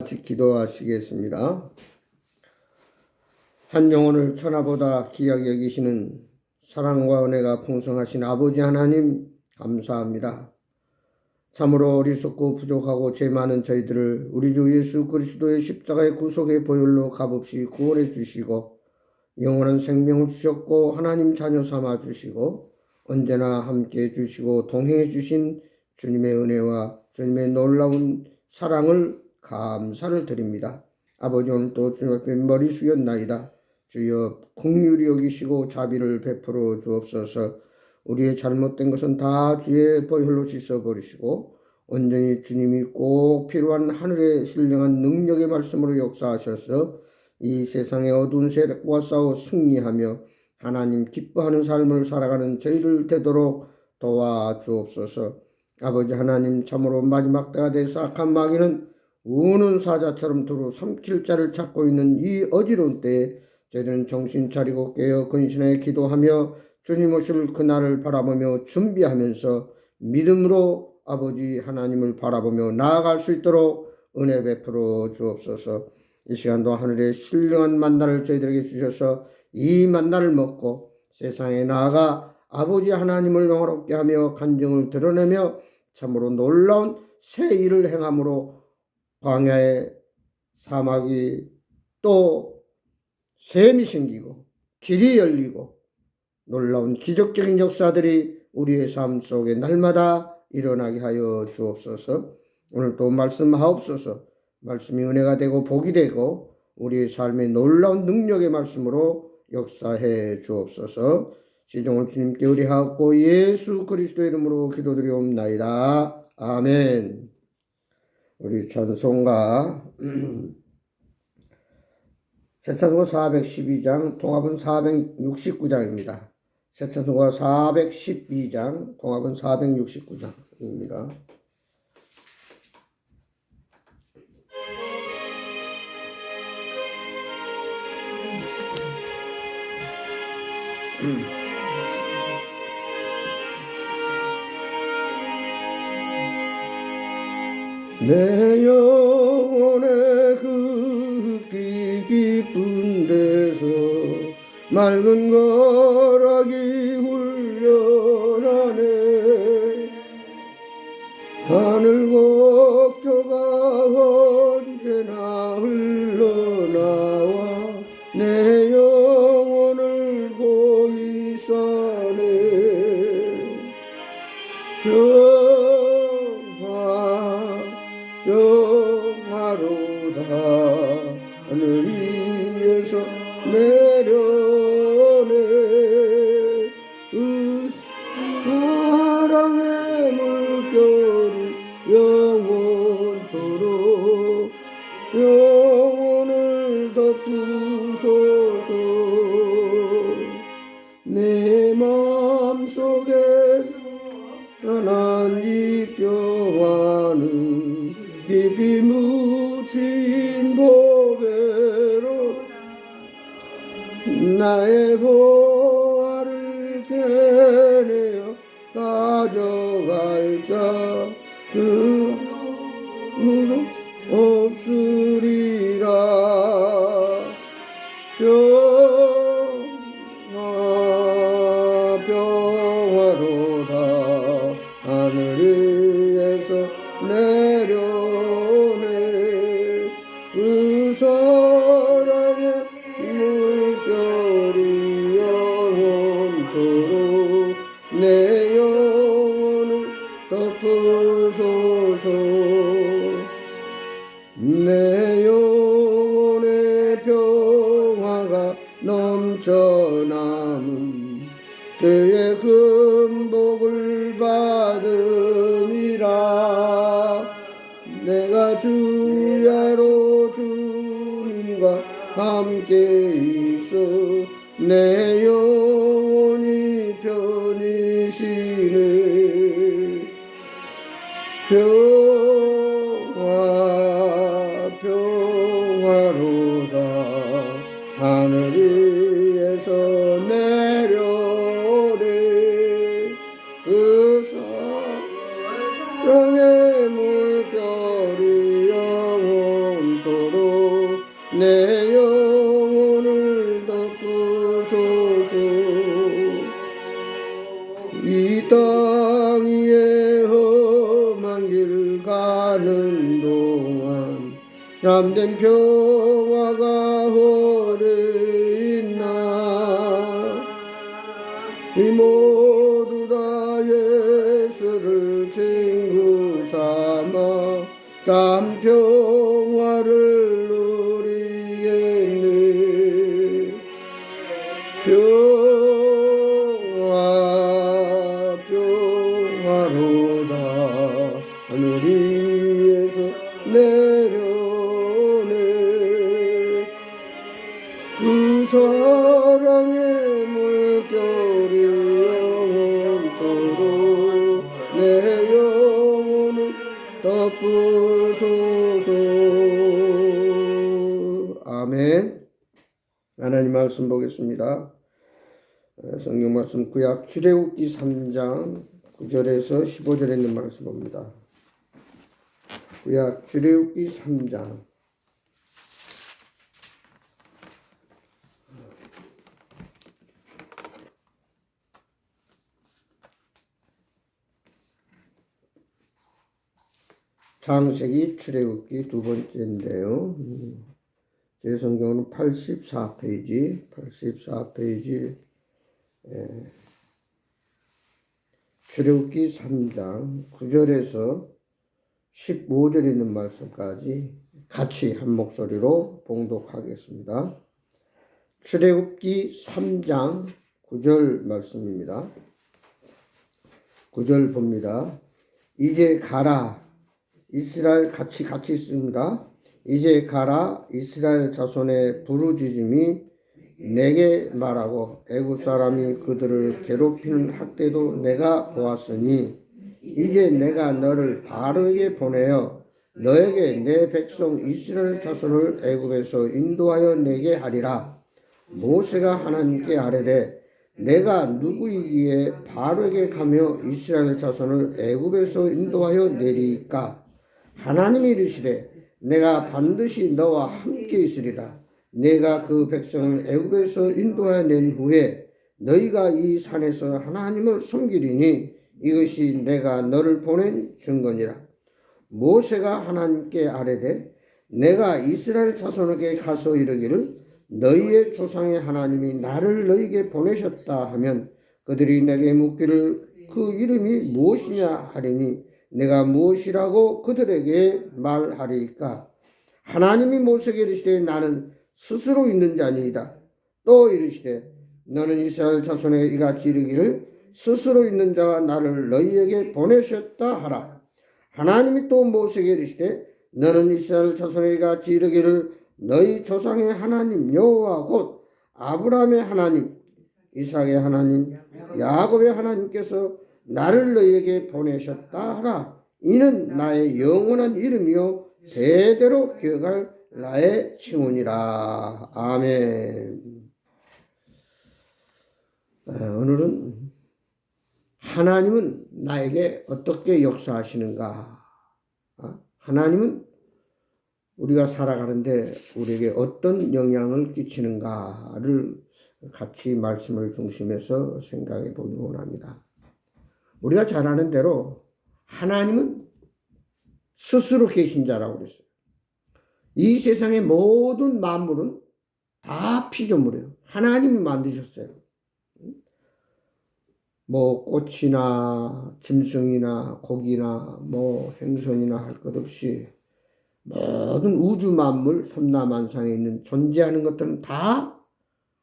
같이 기도하시겠습니다. 한 영혼을 천하보다 귀하게 여기시는 사랑과 은혜가 풍성하신 아버지 하나님 감사합니다. 참으로 어리석고 부족하고 죄 많은 저희들을 우리 주 예수 그리스도의 십자가의 구속의 보혈로 값없이 구원해 주시고 영원한 생명을 주셨고 하나님 자녀 삼아 주시고 언제나 함께 해 주시고 동행해 주신 주님의 은혜와 주님의 놀라운 사랑을 감사를 드립니다. 아버지, 오늘 또 주님 앞에 머리 숙였나이다. 주여 긍휼히 여기시고 자비를 베풀어 주옵소서. 우리의 잘못된 것은 다 주의 보혈로 씻어버리시고 온전히 주님이 꼭 필요한 하늘의 신령한 능력의 말씀으로 역사하셔서 이 세상의 어두운 세력과 싸워 승리하며 하나님 기뻐하는 삶을 살아가는 저희들 되도록 도와주옵소서. 아버지 하나님, 참으로 마지막 때가 돼서 악한 마귀는 우는 사자처럼 두루 삼킬 자를 찾고 있는 이 어지러운 때에 저희들은 정신 차리고 깨어 근신하여 기도하며 주님 오실 그날을 바라보며 준비하면서 믿음으로 아버지 하나님을 바라보며 나아갈 수 있도록 은혜 베풀어 주옵소서. 이 시간도 하늘의 신령한 만나를 저희들에게 주셔서 이 만나를 먹고 세상에 나아가 아버지 하나님을 영화롭게 하며 간증을 드러내며 참으로 놀라운 새 일을 행함으로 광야의 사막이 또 샘이 생기고 길이 열리고 놀라운 기적적인 역사들이 우리의 삶 속에 날마다 일어나게 하여 주옵소서. 오늘 또 말씀하옵소서. 말씀이 은혜가 되고 복이 되고 우리의 삶의 놀라운 능력의 말씀으로 역사해 주옵소서. 시종을 주님께 의뢰하옵고 예수 그리스도의 이름으로 기도드리옵나이다. 아멘. 우리 찬송가 새 찬송가 412장, 통합은 469장입니다. 새 찬송가 412장, 통합은 469장입니다. 내 영혼의 그 깊은 데서 맑은 거락이 훈련하네. 하늘 곡조가 언제나 흘러나와 내 영혼을 고이 싸네. 평화로다 하늘 위에서 내려오네. 그 사랑의 물결이 영원토록 영혼을 덮으소서. 내 마음속에서 떠난 이 평화는 깊이 묻힌 보배로 나의 보화를 캐내어 가져갈 자 그 누구 없으리라. 평화로다 하늘 위에서 내려오네. 그 사랑의 물결이 영원토록 내 영혼을 덮으소서. 내 영혼의 평화가 넘쳐남은 주의 금복을 받음이라. 내가 주야로 주님과 함께 있어 내 영혼이 편이시네. 평화로다 하늘 위에서 내려오네. 그 사랑의 물결이 영원 내 영혼을 덮으소서. 이 땅 위에 험한 길 가는 동안 참된 평화가 어디 있나. 이 모두 다 예수를 친구 삼아 참 평화를 누리겠네. 평화로다 하늘 위에서 내려오네. 그 사랑의 물결이 영원토록 내 영혼을 덮으소서. 아멘. 하나님 말씀 보겠습니다. 성경 말씀 구약 출애굽기 3장 9절에서 15절에 있는 말씀 봅니다. 구약 출애굽기 3장 창세기 출애굽기 두 번째인데요. 제 성경은 84페이지 출애굽기 3장 9절에서 15절에 있는 말씀까지 같이 한 목소리로 봉독하겠습니다. 출애굽기 3장 9절 말씀입니다. 9절 봅니다. 이제 가라. 이스라엘 같이 있습니다. 이제 가라. 이스라엘 자손의 부르짖음이 내게 말하고 애굽 사람이 그들을 괴롭히는 학대도 내가 보았으니 이제 내가 너를 바로에게 보내어 너에게 내 백성 이스라엘 자손을 애굽에서 인도하여 내게 하리라. 모세가 하나님께 아뢰되 내가 누구이기에 바로에게 가며 이스라엘 자손을 애굽에서 인도하여 내리까. 하나님이 이르시되 내가 반드시 너와 함께 있으리라. 내가 그 백성을 애굽에서 인도하여 낸 후에 너희가 이 산에서 하나님을 섬기리니 이것이 내가 너를 보낸 증거니라. 모세가 하나님께 아뢰되 내가 이스라엘 자손에게 가서 이르기를 너희의 조상의 하나님이 나를 너희에게 보내셨다 하면 그들이 내게 묻기를 그 이름이 무엇이냐 하리니 내가 무엇이라고 그들에게 말하리까. 하나님이 모세에게 이르시되 나는 스스로 있는 자니이다. 또 이르시되 너는 이스라엘 자손에게 이같이 이르기를 스스로 있는 자가 나를 너희에게 보내셨다 하라. 하나님이 또 모세에게 이르시되 너는 이스라엘 자손에게 이같이 이르기를 너희 조상의 하나님 여호와 곧 아브라함의 하나님 이삭의 하나님 야곱의 하나님께서 나를 너희에게 보내셨다 하라. 이는 나의 영원한 이름이요 대대로 기억할 나의 칭훈이라. 아멘. 오늘은 하나님은 나에게 어떻게 역사하시는가? 하나님은 우리가 살아가는데 우리에게 어떤 영향을 끼치는가를 같이 말씀을 중심해서 생각해 보기 원합니다. 우리가 잘 아는 대로 하나님은 스스로 계신 자라고 그랬어요. 이 세상의 모든 만물은 다 피조물이에요. 하나님이 만드셨어요. 뭐 꽃이나 짐승이나 고기나 뭐 행성이나 할 것 없이 모든 우주 만물 삼라만상에 있는 존재하는 것들은 다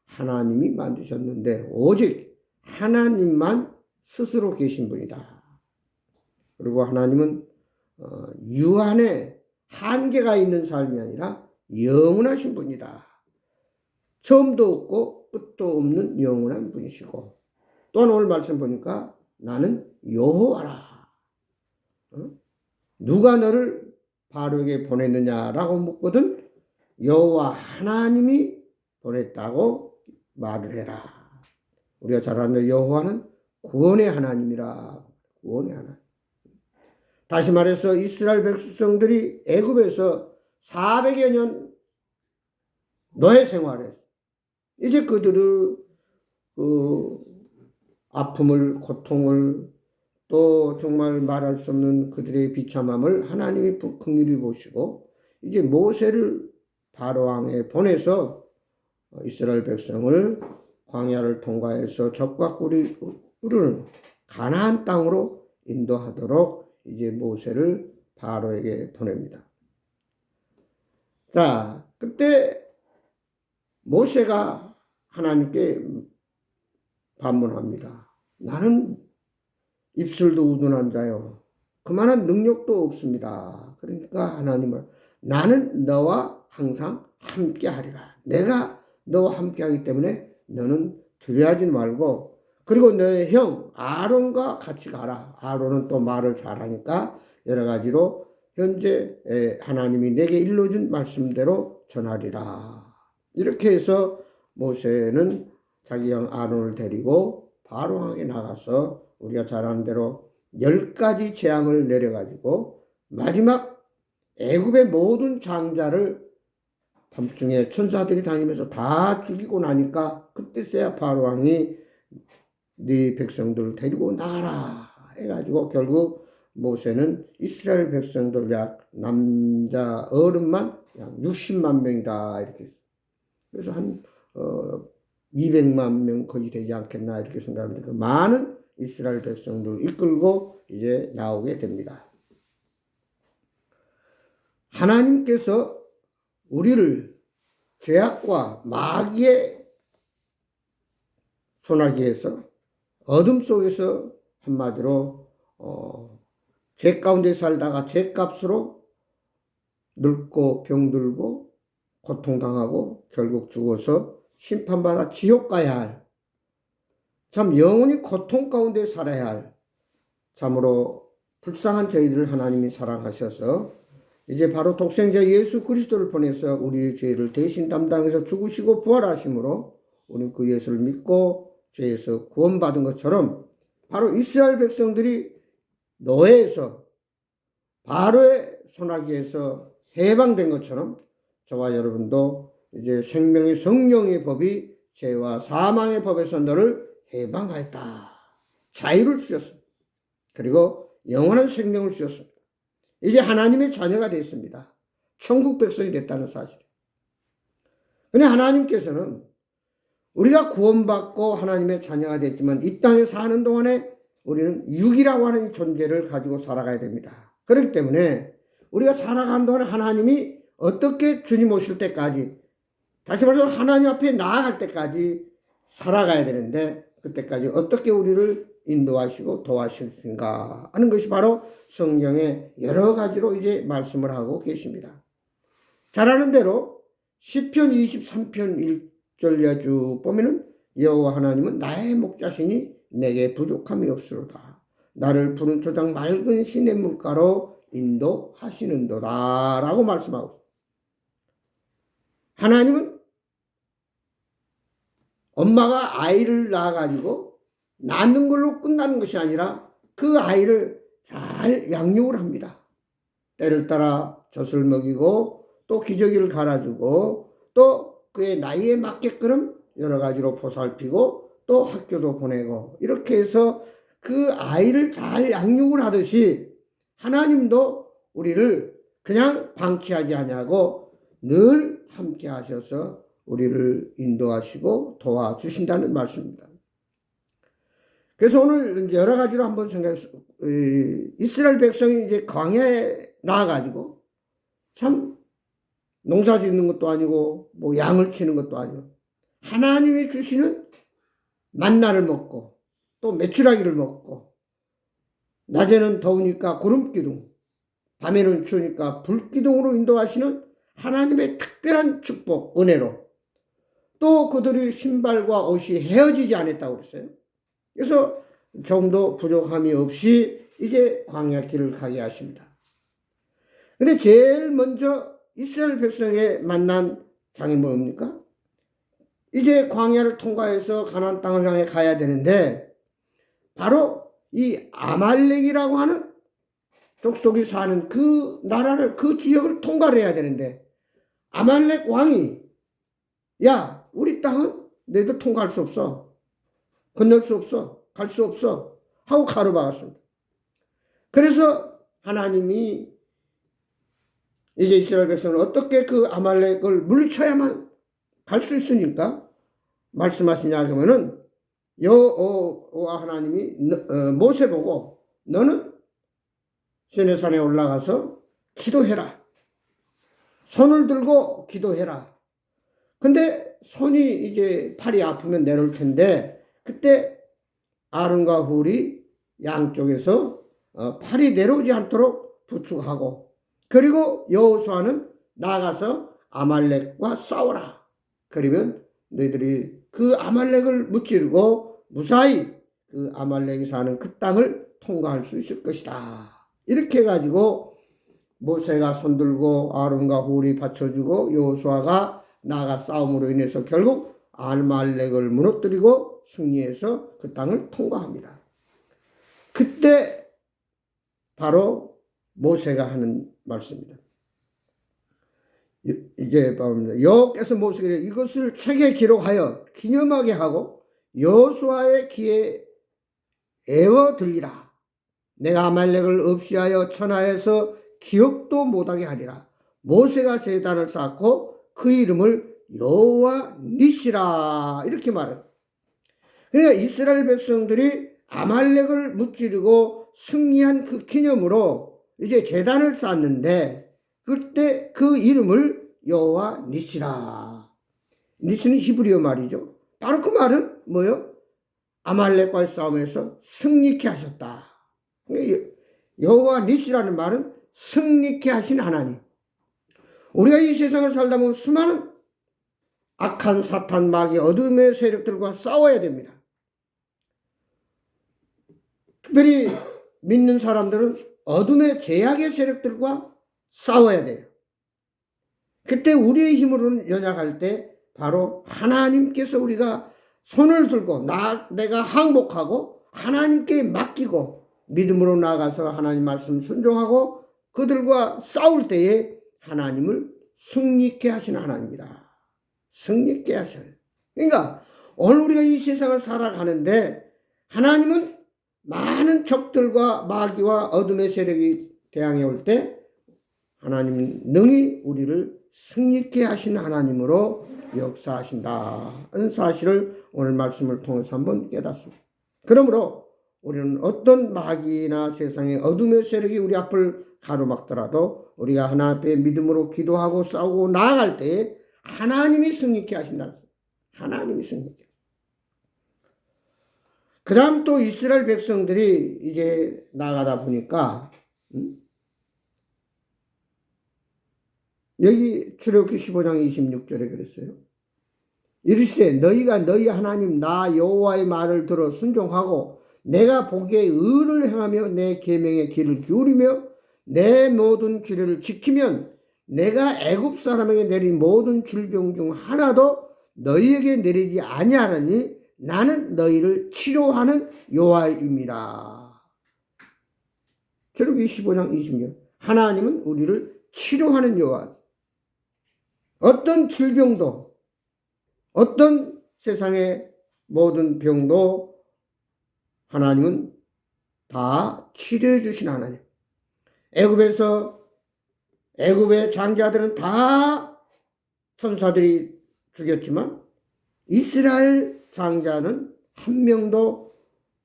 하나님이 만드셨는데 오직 하나님만 스스로 계신 분이다. 그리고 하나님은 유한의 한계가 있는 삶이 아니라 영원하신 분이다. 처음도 없고 끝도 없는 영원한 분이시고 또한 오늘 말씀 보니까 나는 여호와라. 누가 너를 바로에게 보냈느냐라고 묻거든 여호와 하나님이 보냈다고 말을 해라. 우리가 잘 아는 여호와는 구원의 하나님이라. 구원의 하나님. 다시 말해서 이스라엘 백성들이 애굽에서 400여 년 노예 생활에 이제 그들의 그 아픔을, 고통을, 또 정말 말할 수 없는 그들의 비참함을 하나님이 긍휼히 보시고 이제 모세를 바로왕에 보내서 이스라엘 백성을 광야를 통과해서 적과 꿀이 흐르는 가나안 땅으로 인도하도록 이제 모세를 바로에게 보냅니다. 자, 그때 모세가 하나님께 반문합니다. 나는 입술도 우둔한 자요, 그만한 능력도 없습니다. 그러니까 하나님은 나는 너와 항상 함께 하리라. 내가 너와 함께 하기 때문에 너는 두려워하지 말고, 그리고 너의 형 아론과 같이 가라. 아론은 또 말을 잘하니까 여러 가지로 현재 하나님이 내게 일러준 말씀대로 전하리라. 이렇게 해서 모세는 자기 형 아론을 데리고 바로왕에게 나가서 우리가 잘 아는 대로 10가지 재앙을 내려가지고 마지막 애굽의 모든 장자를 밤중에 천사들이 다니면서 다 죽이고 나니까 그때서야 바로왕이 네 백성들을 데리고 나가라 해가지고 결국 모세는 이스라엘 백성들 약 남자 어른만 약 60만 명이다 이렇게 했어요. 그래서 한 200만 명 거의 되지 않겠나 이렇게 생각합니다. 많은 이스라엘 백성들을 이끌고 이제 나오게 됩니다. 하나님께서 우리를 죄악과 마귀의 소나기에서 어둠 속에서 한마디로 죄 가운데 살다가 죄값으로 늙고 병들고 고통당하고 결국 죽어서 심판받아 지옥 가야 할, 참 영원히 고통 가운데 살아야 할 참으로 불쌍한 저희들을 하나님이 사랑하셔서 이제 바로 독생자 예수 그리스도를 보내서 우리의 죄를 대신 담당해서 죽으시고 부활하심으로 우리는 그 예수를 믿고 죄에서 구원받은 것처럼 바로 이스라엘 백성들이 노예에서 바로의 소나기에서 해방된 것처럼 저와 여러분도 이제 생명의 성령의 법이 죄와 사망의 법에서 너를 해방하였다. 자유를 주셨습니다. 그리고 영원한 생명을 주셨습니다. 이제 하나님의 자녀가 됐습니다. 천국 백성이 됐다는 사실. 근데 하나님께서는 우리가 구원받고 하나님의 자녀가 됐지만 이 땅에 사는 동안에 우리는 육이라고 하는 존재를 가지고 살아가야 됩니다. 그렇기 때문에 우리가 살아가는 동안에 하나님이 어떻게 주님 오실 때까지, 다시 말해서 하나님 앞에 나아갈 때까지 살아가야 되는데 그때까지 어떻게 우리를 인도하시고 도와주신가 하는 것이 바로 성경에 여러 가지로 이제 말씀을 하고 계십니다. 잘 아는 대로 시편 23편 1절 쭉 보면은 여호와 하나님은 나의 목자시니 내게 부족함이 없으로다. 나를 푸른 초장 맑은 시냇물가로 인도하시는도다 라고 말씀하고 있습니다. 하나님은 엄마가 아이를 낳아가지고 낳는 걸로 끝나는 것이 아니라 그 아이를 잘 양육을 합니다. 때를 따라 젖을 먹이고 또 기저귀를 갈아주고 또 그의 나이에 맞게끔 여러 가지로 보살피고 또 학교도 보내고 이렇게 해서 그 아이를 잘 양육을 하듯이 하나님도 우리를 그냥 방치하지 아니하고 늘 함께 하셔서 우리를 인도하시고 도와주신다는 말씀입니다. 그래서 오늘 여러 가지로 한번 생각해서 이스라엘 백성이 이제 광야에 나와가지고 참 농사 짓는 것도 아니고 뭐 양을 치는 것도 아니고 하나님이 주시는 만나를 먹고 또 메추라기를 먹고 낮에는 더우니까 구름기둥, 밤에는 추우니까 불기둥으로 인도하시는 하나님의 특별한 축복, 은혜로 또 그들의 신발과 옷이 헤어지지 않았다고 그랬어요. 그래서 조금도 부족함이 없이 이제 광야길을 가게 하십니다. 근데 제일 먼저 이스라엘 백성에 만난 장이 뭡니까? 이제 광야를 통과해서 가나안 땅을 향해 가야 되는데 바로 이 아말렉이라고 하는 족속이 사는 그 나라를, 그 지역을 통과를 해야 되는데 아말렉 왕이 야, 우리 땅은 너희들 통과할 수 없어. 건널 수 없어. 갈 수 없어. 하고 가로막았습니다. 그래서 하나님이 이제 이스라엘 백성은 어떻게 그 아말렉을 물리쳐야만 갈 수 있으니까 말씀하시냐 하면은 여호와 하나님이 모세 보고 너는 시내산에 올라가서 기도해라. 손을 들고 기도해라. 근데 손이 이제 팔이 아프면 내려올 텐데 그때 아론과 훌이 양쪽에서 팔이 내려오지 않도록 부축하고 그리고 여호수아는 나가서 아말렉과 싸워라. 그러면 너희들이 그 아말렉을 무찌르고 무사히 그 아말렉이 사는 그 땅을 통과할 수 있을 것이다. 이렇게 해가지고 모세가 손들고 아론과 훌이 받쳐주고 여호수아가 나가 싸움으로 인해서 결국 아말렉을 무너뜨리고 승리해서 그 땅을 통과합니다. 그때 바로 모세가 하는 말씀입니다. 이제 여호와께서 모세에게 이것을 책에 기록하여 기념하게 하고 여호수아의 귀에 애워 들리라. 내가 아말렉을 없이하여 천하에서 기억도 못하게 하리라. 모세가 제단을 쌓고 그 이름을 여호와 니시라 이렇게 말해요. 그러니까 이스라엘 백성들이 아말렉을 무찌르고 승리한 그 기념으로 이제 제단을 쌓았는데 그때 그 이름을 여호와 니시라. 니시는 히브리어 말이죠. 바로 그 말은 뭐예요? 아말렉과의 싸움에서 승리케 하셨다. 여호와 니시라는 말은 승리케 하신 하나님. 우리가 이 세상을 살다 보면 수많은 악한 사탄 마귀 어둠의 세력들과 싸워야 됩니다. 특별히 믿는 사람들은 어둠의 죄악의 세력들과 싸워야 돼요. 그때 우리의 힘으로는 연약할 때 바로 하나님께서 우리가 손을 들고 내가 항복하고 하나님께 맡기고 믿음으로 나아가서 하나님 말씀 순종하고 그들과 싸울 때에 하나님을 승리케 하시는 하나님이다. 승리케 하셔요. 그러니까 오늘 우리가 이 세상을 살아가는데 하나님은 많은 적들과 마귀와 어둠의 세력이 대항해 올 때 하나님은 능히 우리를 승리케 하시는 하나님으로 역사하신다는 사실을 오늘 말씀을 통해서 한번 깨닫습니다. 그러므로 우리는 어떤 마귀나 세상의 어둠의 세력이 우리 앞을 가로막더라도 우리가 하나님 앞에 믿음으로 기도하고 싸우고 나아갈 때에 하나님이 승리케 하신다. 하나님이 승리케. 그 다음 또 이스라엘 백성들이 이제 나가다 보니까 여기 출애굽기 15장 26절에 그랬어요. 이르시되 너희가 너희 하나님 나 여호와의 말을 들어 순종하고 내가 보기에 의를 행하며 내 계명에 귀를 기울이며 내 모든 규례를 지키면 내가 애굽 사람에게 내린 모든 질병 중 하나도 너희에게 내리지 아니하느니 나는 너희를 치료하는 여호와임이라. 출애굽기 15장 26절. 하나님은 우리를 치료하는 여호와. 어떤 질병도 어떤 세상의 모든 병도 하나님은 다 치료해 주신 하나님. 애굽의 장자들은 다 천사들이 죽였지만 이스라엘 장자는 한 명도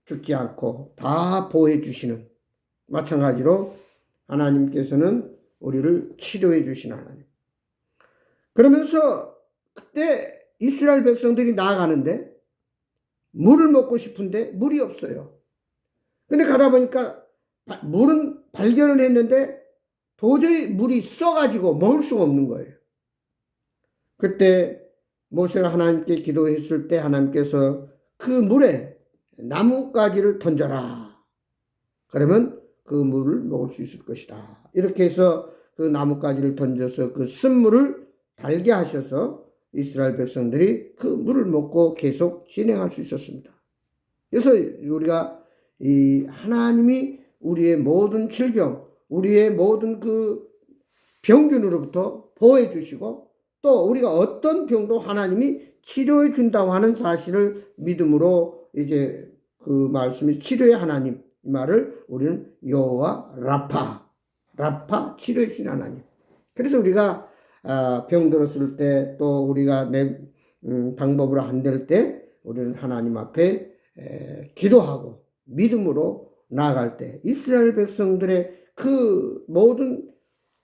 죽지 않고 다 보호해 주시는, 마찬가지로 하나님께서는 우리를 치료해 주신 하나님. 그러면서 그때 이스라엘 백성들이 나아가는데 물을 먹고 싶은데 물이 없어요. 근데 가다 보니까 물은 발견을 했는데 도저히 물이 써가지고 먹을 수가 없는 거예요. 그때 모세가 하나님께 기도했을 때 하나님께서 그 물에 나뭇가지를 던져라. 그러면 그 물을 먹을 수 있을 것이다. 이렇게 해서 그 나뭇가지를 던져서 그 쓴물을 달게 하셔서 이스라엘 백성들이 그 물을 먹고 계속 진행할 수 있었습니다. 그래서 우리가 이 하나님이 우리의 모든 질병, 우리의 모든 그 병균으로부터 보호해 주시고 또 우리가 어떤 병도 하나님이 치료해 준다고 하는 사실을 믿음으로 이제 그 말씀이 치료의 하나님, 이 말을 우리는 여호와 라파 치료해 주신 하나님. 그래서 우리가 병 들었을 때 또 우리가 내 방법으로 안 될 때 우리는 하나님 앞에 기도하고 믿음으로 나아갈 때 이스라엘 백성들의 그 모든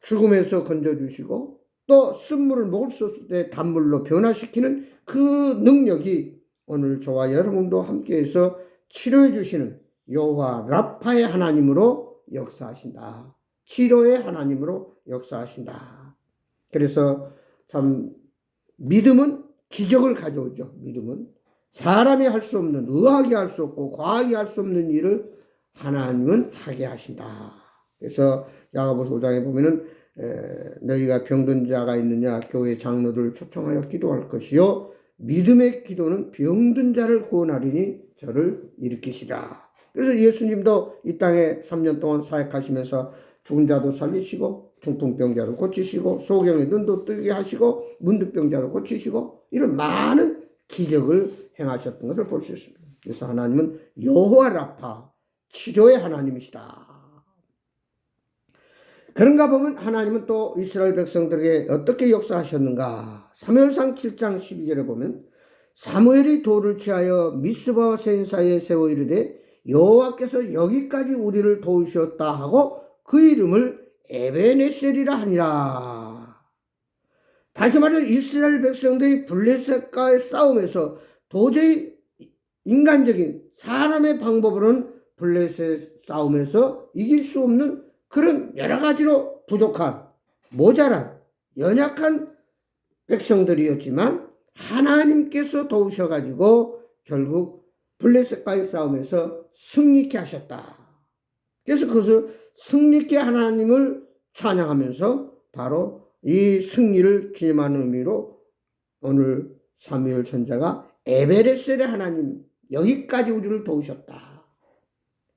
죽음에서 건져주시고 또 쓴물을 먹을 수 없을 때 단물로 변화시키는 그 능력이 오늘 저와 여러분도 함께해서 치료해 주시는 여호와 라파의 하나님으로 역사하신다. 치료의 하나님으로 역사하신다. 그래서 참 믿음은 기적을 가져오죠. 믿음은 사람이 할 수 없는, 의학이 할 수 없고 과학이 할 수 없는 일을 하나님은 하게 하신다. 그래서 야고보서 5장에 보면은 너희가 병든 자가 있느냐 교회 장로들 초청하여 기도할 것이요 믿음의 기도는 병든 자를 구원하리니 저를 일으키시라. 그래서 예수님도 이 땅에 3년 동안 사역하시면서 죽은 자도 살리시고 중풍병자도 고치시고 소경의 눈도 뜨게 하시고 문득병자도 고치시고 이런 많은 기적을 행하셨던 것을 볼 수 있습니다. 그래서 하나님은 여호와 라파 치료의 하나님이시다. 그런가 보면 하나님은 또 이스라엘 백성들에게 어떻게 역사하셨는가. 사무엘상 7장 12절에 보면 사무엘이 돌을 취하여 미스바와 센 사이에 세워 이르되 여호와께서 여기까지 우리를 도우셨다 하고 그 이름을 에베네셀이라 하니라. 다시 말해 이스라엘 백성들이 블레셋과의 싸움에서 도저히 인간적인 사람의 방법으로는 블레셋 싸움에서 이길 수 없는 그런 여러 가지로 부족한, 모자란, 연약한 백성들이었지만 하나님께서 도우셔가지고 결국 블레셋과의 싸움에서 승리케 하셨다. 그래서 그것을 승리케 하나님을 찬양하면서 바로 이 승리를 기념하는 의미로 오늘 사무엘 선지자가 에베레셀의 하나님, 여기까지 우리를 도우셨다.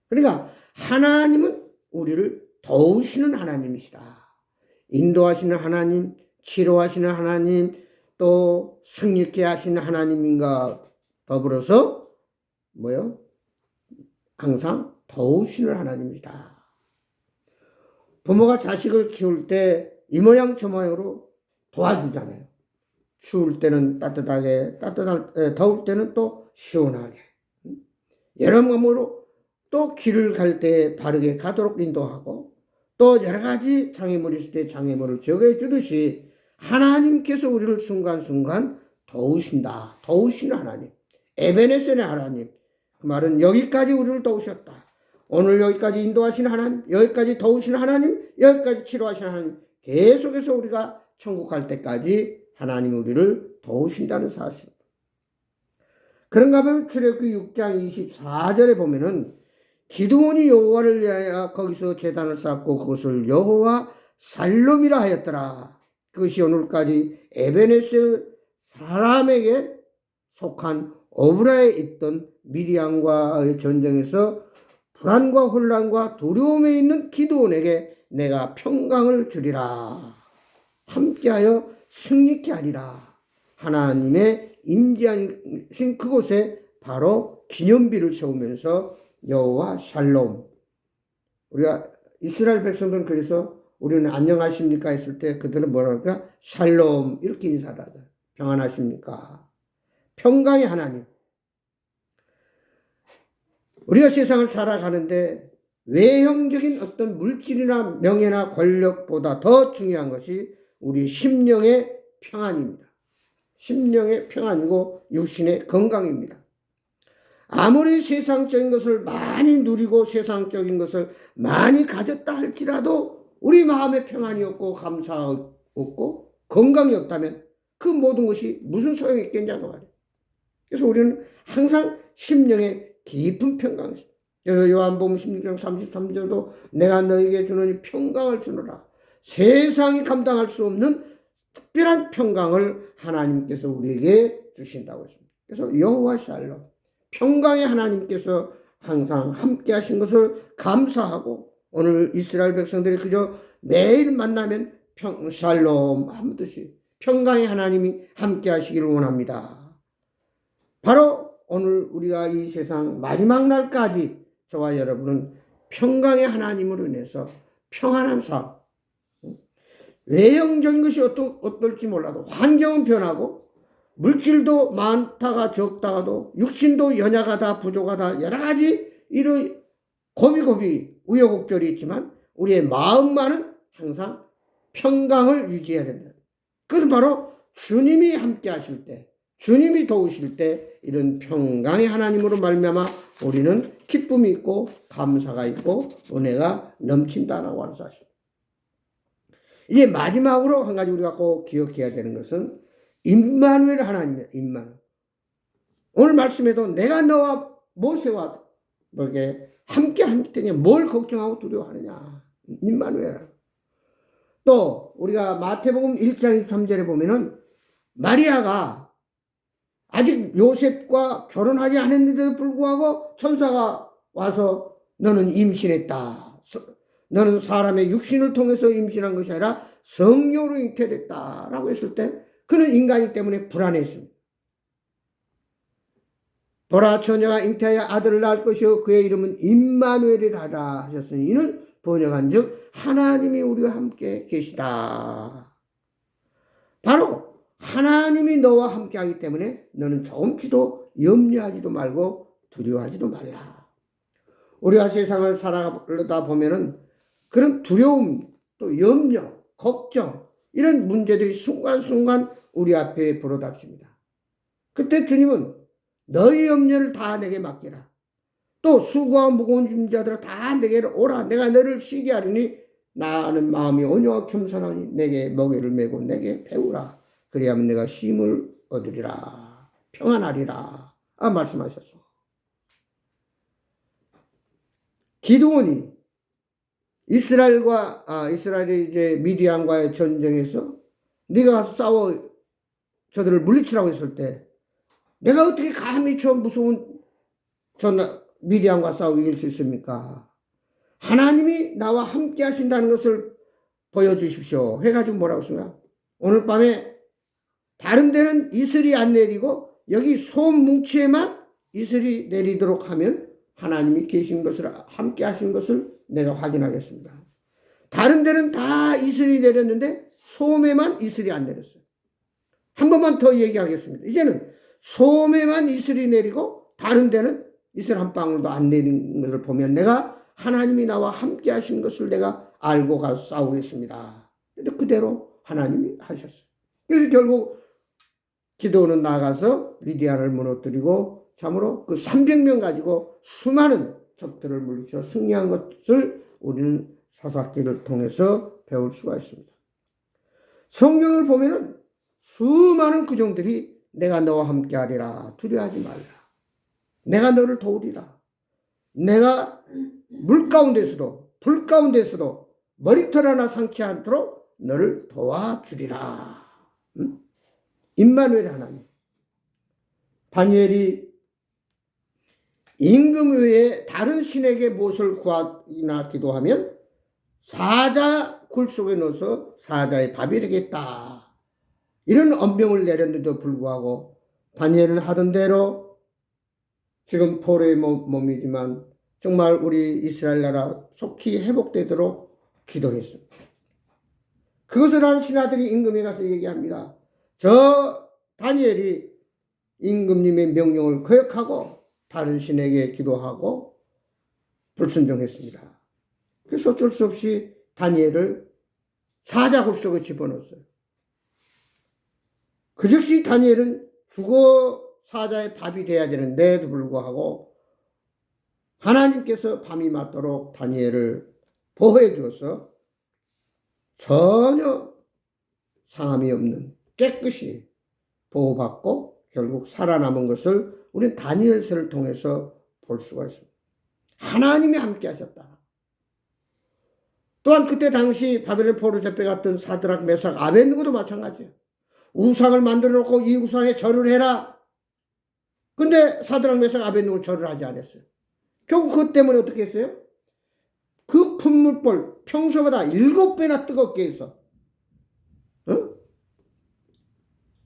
그러니까 하나님은 우리를 도우시는 하나님이시다. 인도하시는 하나님, 치료하시는 하나님, 또 승리케 하시는 하나님인가 더불어서 항상 도우시는 하나님이다. 부모가 자식을 키울 때 이 모양 저 모양으로 도와주잖아요. 추울 때는 따뜻하게, 더울 때는 또 시원하게. 여러 몸으로 또 길을 갈 때 바르게 가도록 인도하고 또 여러 가지 장애물이 있을 때 장애물을 제거해 주듯이 하나님께서 우리를 순간순간 도우신다. 도우시는 하나님. 에베네셀의 하나님. 그 말은 여기까지 우리를 도우셨다. 오늘 여기까지 인도하시는 하나님, 여기까지 도우시는 하나님, 여기까지 치료하시는 하나님. 계속해서 우리가 천국 갈 때까지 하나님 우리를 도우신다는 사실. 그런가 하면 출애굽기 6장 24절에 보면은 기드온이 여호와를 위하여 거기서 제단을 쌓고 그것을 여호와 살롬이라 하였더라. 그것이 오늘까지 에베네셀 사람에게 속한 오브라에 있던 미디안과의 전쟁에서 불안과 혼란과 두려움에 있는 기드온에게 내가 평강을 주리라. 함께하여 승리케 하리라. 하나님의 임재하신 그곳에 바로 기념비를 세우면서 여호와 샬롬. 우리가 이스라엘 백성들은 그래서 우리는 안녕하십니까 했을 때 그들은 뭐라 할까? 샬롬 이렇게 인사를 하다. 평안하십니까? 평강의 하나님. 우리가 세상을 살아가는데 외형적인 어떤 물질이나 명예나 권력보다 더 중요한 것이 우리 심령의 평안입니다. 심령의 평안이고 육신의 건강입니다. 아무리 세상적인 것을 많이 누리고 세상적인 것을 많이 가졌다 할지라도 우리 마음에 평안이 없고 감사가 없고 건강이 없다면 그 모든 것이 무슨 소용이 있겠냐고 말이에요. 그래서 우리는 항상 심령의 깊은 평강이 있어요. 그래서 요한복음 16장 33절도 내가 너에게 주노니 평강을 주노라. 세상이 감당할 수 없는 특별한 평강을 하나님께서 우리에게 주신다고 했습니다. 그래서 여호와 샬롬, 평강의 하나님께서 항상 함께 하신 것을 감사하고 오늘 이스라엘 백성들이 그저 매일 만나면 샬롬 한 듯이 평강의 하나님이 함께 하시기를 원합니다. 바로 오늘 우리가 이 세상 마지막 날까지 저와 여러분은 평강의 하나님으로 인해서 평안한 삶, 외형적인 것이 어떨지 몰라도 환경은 변하고 물질도 많다가 적다가도 육신도 연약하다 부족하다 여러 가지 이런 고비고비 우여곡절이 있지만 우리의 마음만은 항상 평강을 유지해야 된다. 그것은 바로 주님이 함께 하실 때, 주님이 도우실 때 이런 평강의 하나님으로 말미암아 우리는 기쁨이 있고 감사가 있고 은혜가 넘친다라고 하는 사실. 이제 마지막으로 한 가지 우리가 꼭 기억해야 되는 것은 임마누엘 하나님이에요. 임마누엘. 오늘 말씀에도 내가 너와 모세와 너에게 함께 할 때에 뭘 걱정하고 두려워하느냐. 임마누엘. 또 우리가 마태복음 1장 23절에 보면은 마리아가 아직 요셉과 결혼하지 않았는데도 불구하고 천사가 와서 너는 임신했다. 너는 사람의 육신을 통해서 임신한 것이 아니라 성령으로 잉태됐다라고 했을 때 그는 인간이기 때문에 불안했습니다. 보라 처녀가 잉태하여 아들을 낳을 것이요 그의 이름은 임마누엘이라 하셨으니 이는 번역한즉 하나님이 우리와 함께 계시다. 바로 하나님이 너와 함께 하기 때문에 너는 조금치도 염려하지도 말고 두려워하지도 말라. 우리가 세상을 살아가다 보면은 그런 두려움, 또 염려, 걱정 이런 문제들이 순간순간 우리 앞에 불어닥칩니다. 그때 주님은 너희 염려를 다 내게 맡기라. 또 수고와 무거운 짐자들아 다 내게 오라. 내가 너를 쉬게 하리니 나는 마음이 온유하고 겸손하니 내게 멍에를 메고 내게 배우라. 그리하면 내가 쉼을 얻으리라. 평안하리라. 말씀하셨어. 기드온이 이스라엘이 이제 미디안과의 전쟁에서 네가 가서 싸워 저들을 물리치라고 했을 때 내가 어떻게 감히 저 무서운 미디안과 싸워 이길 수 있습니까? 하나님이 나와 함께 하신다는 것을 보여주십시오. 해가지고 뭐라고 했습니까? 오늘 밤에 다른 데는 이슬이 안 내리고 여기 소음 뭉치에만 이슬이 내리도록 하면 하나님이 계신 것을 함께 하신 것을 내가 확인하겠습니다. 다른 데는 다 이슬이 내렸는데 소음에만 이슬이 안 내렸어요. 한 번만 더 얘기하겠습니다. 이제는 소음에만 이슬이 내리고 다른 데는 이슬 한 방울도 안 내리는 것을 보면 내가 하나님이 나와 함께 하신 것을 내가 알고 가서 싸우겠습니다. 근데 그대로 하나님이 하셨어요. 그래서 결국 기드온은 나가서 미디안을 무너뜨리고 참으로 그 300명 가지고 수많은 적들을 물리쳐 승리한 것을 우리는 사사기를 통해서 배울 수가 있습니다. 성경을 보면은 수많은 구정들이 내가 너와 함께 하리라. 두려워하지 말라. 내가 너를 도우리라. 내가 물 가운데서도 불 가운데서도 머리털 하나 상치 않도록 너를 도와주리라. 임마누엘 하나님. 다니엘이 임금 외에 다른 신에게 무엇을 구하나 기도하면 사자 굴 속에 넣어서 사자의 밥이 되겠다. 이런 엄명을 내렸는데도 불구하고 다니엘은 하던 대로 지금 포로의 몸이지만 정말 우리 이스라엘 나라 속히 회복되도록 기도했습니다. 그것을 한 신하들이 임금에 가서 얘기합니다. 저 다니엘이 임금님의 명령을 거역하고 다른 신에게 기도하고 불순종했습니다. 그래서 어쩔 수 없이 다니엘을 사자굴 속에 집어넣었어요. 그 즉시 다니엘은 죽어 사자의 밥이 돼야 되는데도 불구하고 하나님께서 밤이 맞도록 다니엘을 보호해 주어서 전혀 상함이 없는 깨끗이 보호받고 결국 살아남은 것을 우리는 다니엘서를 통해서 볼 수가 있습니다. 하나님이 함께 하셨다. 또한 그때 당시 바벨론 포로 잡혀갔던 사드락 메삭 아벳느고도 마찬가지예요. 우상을 만들어 놓고 이 우상에 절을 해라. 근데 사드락 메삭 아벳느고는 절을 하지 않았어요. 결국 그것 때문에 어떻게 했어요? 그噴물볼 평소보다 7배나 뜨겁게 해서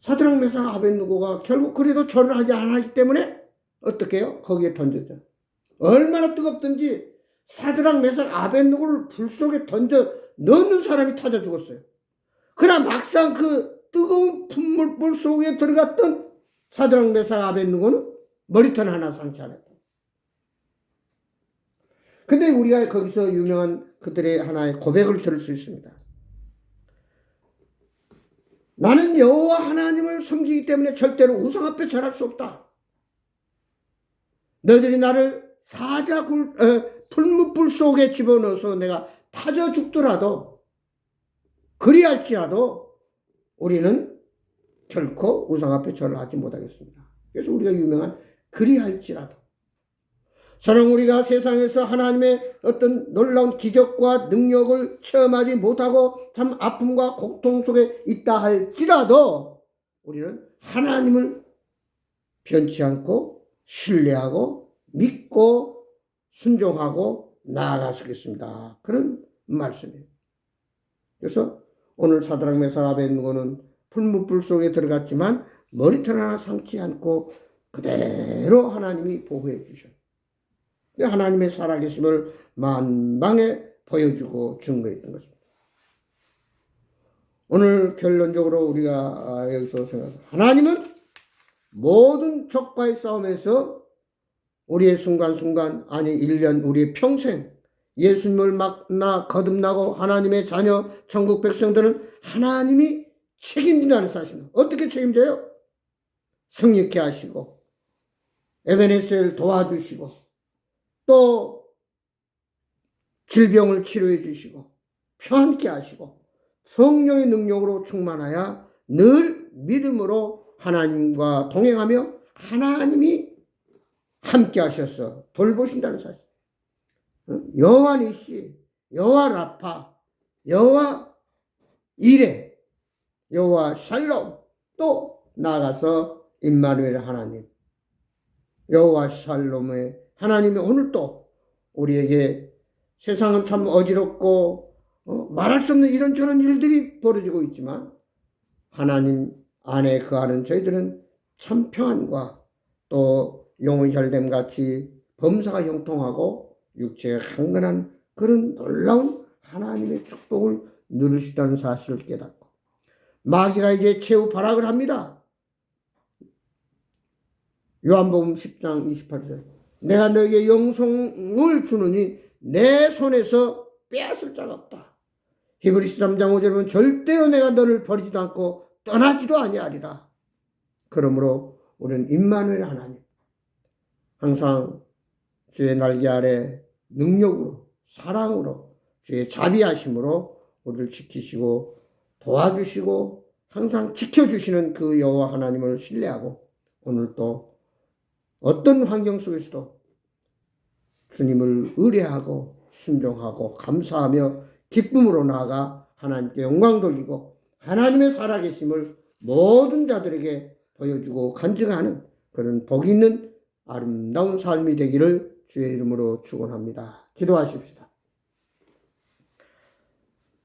사드락 메삭 아벳느고가 결국 그래도 절을 하지 않았기 때문에 어떻게 해요? 거기에 던졌죠. 얼마나 뜨겁든지 사드락 메삭 아벳느고를 불 속에 던져 넣는 사람이 터져 죽었어요. 그러나 막상 그 뜨거운 분물불 속에 들어갔던 사드락 메삭 아벳느고는 머리털 하나 상치 않았다. 근데 우리가 거기서 유명한 그들의 하나의 고백을 들을 수 있습니다. 나는 여호와 하나님을 섬기기 때문에 절대로 우상 앞에 절할 수 없다. 너희들이 나를 풀무불 속에 집어넣어서 내가 타져 죽더라도 그리할지라도 우리는 결코 우상 앞에 절을 하지 못하겠습니다. 그래서 우리가 유명한 그리할지라도. 저는 우리가 세상에서 하나님의 어떤 놀라운 기적과 능력을 체험하지 못하고 참 아픔과 고통 속에 있다 할지라도 우리는 하나님을 변치 않고 신뢰하고 믿고 순종하고 나아가시겠습니다. 그런 말씀이에요. 그래서 오늘 사드락 메삭 아벳느고는 풀무불 속에 들어갔지만 머리털 하나 상치 않고 그대로 하나님이 보호해 주셨어요. 하나님의 살아계심을 만방에 보여주고 증거했던 것입니다. 오늘 결론적으로 우리가 여기서 생각합니다. 하나님은 모든 적과의 싸움에서 우리의 순간순간, 아니 1년, 우리의 평생 예수님을 만나 거듭나고 하나님의 자녀 천국 백성들은 하나님이 책임진다는 사실입니다. 어떻게 책임져요? 승리케 하시고 에베네셀을 도와주시고 또 질병을 치료해 주시고 평안케 하시고 성령의 능력으로 충만하여 늘 믿음으로 하나님과 동행하며 하나님이 함께 하셔서 돌보신다는 사실. 여호와 니시, 여호와 라파, 여호와 이레, 여호와 샬롬, 또 나아가서 임마누엘 하나님, 여호와 샬롬의 하나님이 오늘도 우리에게 세상은 참 어지럽고 말할 수 없는 이런저런 일들이 벌어지고 있지만 하나님 안에 거하는 저희들은 참 평안과 또 영의 혈됨 같이 범사가 형통하고 육체가 강건한 그런 놀라운 하나님의 축복을 누리시다는 사실을 깨닫고 마귀가 이제 최후 발악을 합니다. 요한복음 10장 28절 내가 너에게 영생을 주느니 내 손에서 빼앗을 자가 없다. 히브리서 3장 5절은 절대로 내가 너를 버리지도 않고 떠나지도 아니하리라. 그러므로 우리는 임마누엘 하나님 항상 주의 날개 아래 능력으로 사랑으로 주의 자비하심으로 우리를 지키시고 도와주시고 항상 지켜주시는 그 여호와 하나님을 신뢰하고 오늘 또 어떤 환경 속에서도 주님을 의뢰하고 순종하고 감사하며 기쁨으로 나아가 하나님께 영광 돌리고 하나님의 살아계심을 모든 자들에게 보여주고 간증하는 그런 복 있는 아름다운 삶이 되기를 주의 이름으로 축원합니다. 기도하십시다.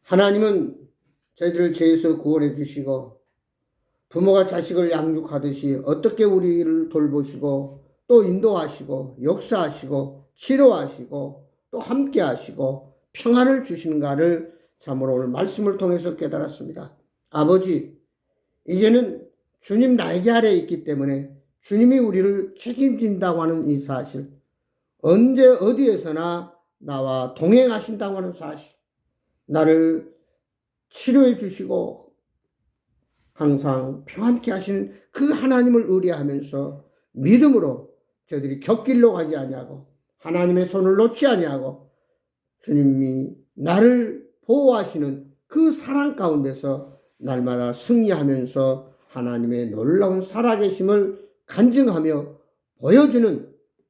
하나님은 저희들을 죄에서 구원해 주시고 부모가 자식을 양육하듯이 어떻게 우리를 돌보시고 또 인도하시고 역사하시고 치료하시고 또 함께 하시고 평안을 주시는가를 참으로 오늘 말씀을 통해서 깨달았습니다. 아버지, 이제는 주님 날개 아래에 있기 때문에 주님이 우리를 책임진다고 하는 이 사실, 언제 어디에서나 나와 동행하신다고 하는 사실, 나를 치료해 주시고 항상 평안케 하시는 그 하나님을 의뢰하면서 믿음으로 저희들이 곁길로 가지 아니하고 하나님의 손을 놓지 아니하고 주님이 나를 보호하시는 그 사랑 가운데서 날마다 승리하면서 하나님의 놀라운 살아계심을 간증하며 보여주는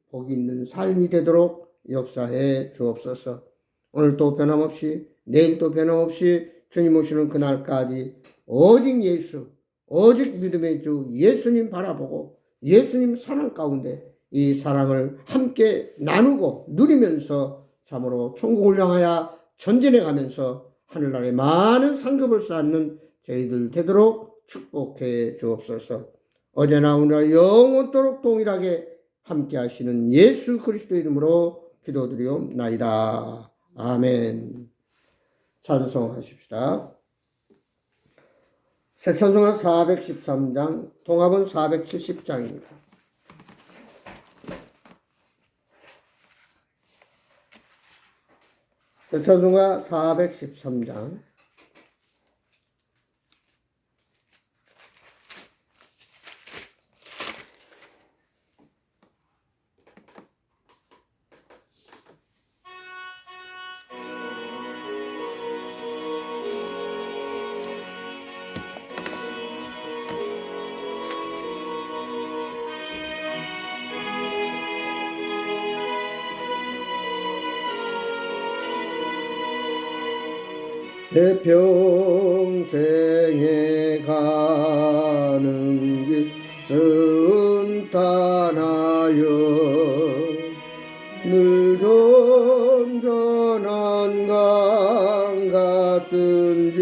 복 있는 삶이 되도록 역사해 주옵소서. 오늘도 변함없이 내일도 변함없이 주님 오시는 그날까지 오직 예수, 오직 믿음의 주 예수님 바라보고 예수님 사랑 가운데 이 사랑을 함께 나누고 누리면서 참으로 천국을 향하여 전진해 가면서 하늘나라에 많은 상급을 쌓는 저희들 되도록 축복해 주옵소서. 어제나 오늘나 영원토록 동일하게 함께 하시는 예수 그리스도 이름으로 기도드리옵나이다. 아멘. 찬송하십시다. 새 찬송가 413장, 통합은 470장입니다. 새 찬송가 413장. 내 평생에 가는 길 순탄하여 늘 전전한 강 같은지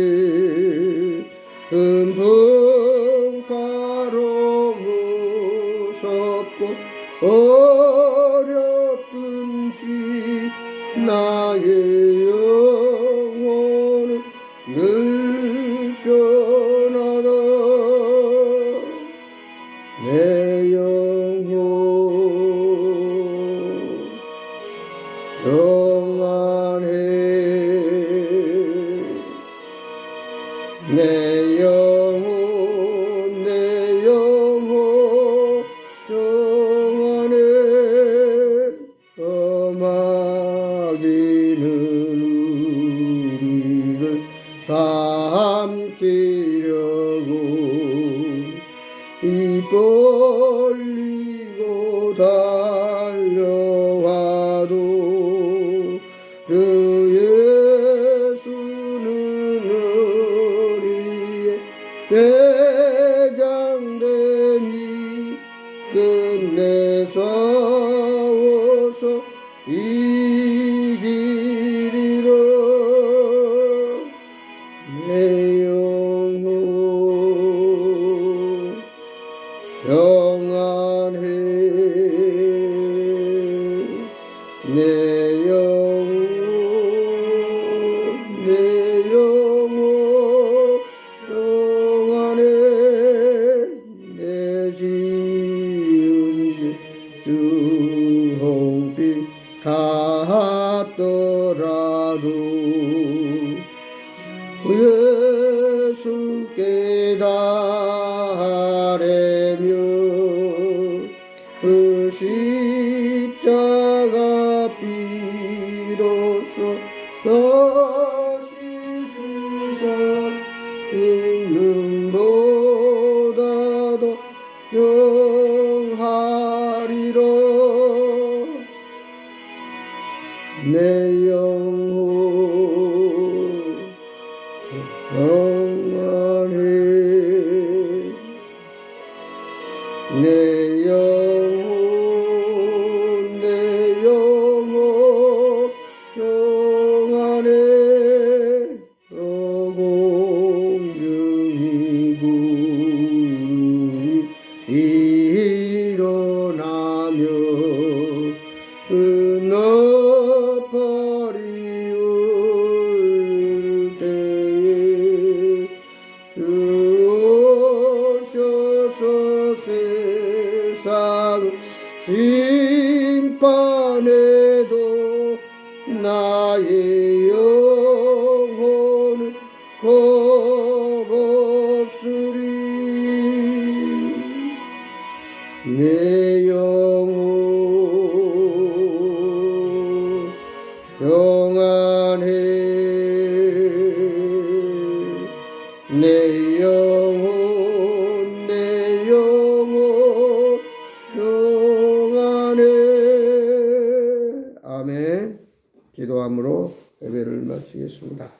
풍파로 무섭고 어렵든지 나의 영혼은 늘 변하다. 내 영혼 평안해. 내 영혼 평안해. 마귀는 우리를 삼키려고 입 벌리고 달려와도 그 예수는 우리의 대장되니 끝내 싸워서 이기리라. 내 영혼 평안해. 내 영혼 평안해. 내 지은 죄 주홍빛 같더라도 예수께 달애며 그 십자가 비로소 다시 쓰사 있는보다도 정하리라. 내 영혼 평안해. 내 영혼 평안해. 공중이 구름이 일어나며 그 너팔이 울 때에 주 오셔서 세상 심판에도 나의 영혼은 겁없으리. 내 영혼 평안해. 내 영혼 평안해. 아멘. 기도함으로 예배를 마치겠습니다.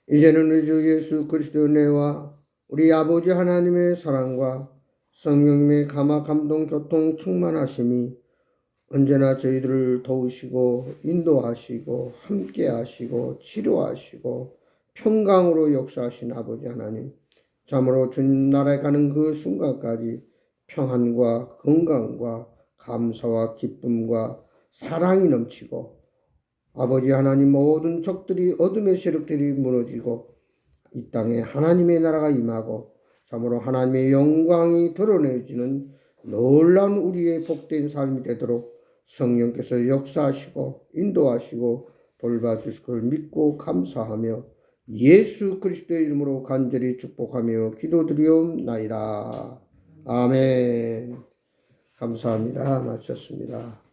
이제는 우리 주 예수 그리스도의 은혜와 우리 아버지 하나님의 사랑과 성령님의 감화 감동 교통 충만하심이 언제나 저희들을 도우시고 인도하시고 함께하시고 치료하시고 평강으로 역사하신 아버지 하나님, 참으로 주님 나라에 가는 그 순간까지 평안과 건강과 감사와 기쁨과 사랑이 넘치고 아버지 하나님 모든 적들이 어둠의 세력들이 무너지고 이 땅에 하나님의 나라가 임하고 참으로 하나님의 영광이 드러내지는 놀라운 우리의 복된 삶이 되도록 성령께서 역사하시고 인도하시고 돌봐주실 걸 믿고 감사하며 예수 그리스도의 이름으로 간절히 축복하며 기도드리옵나이다. 아멘. 감사합니다. 마쳤습니다.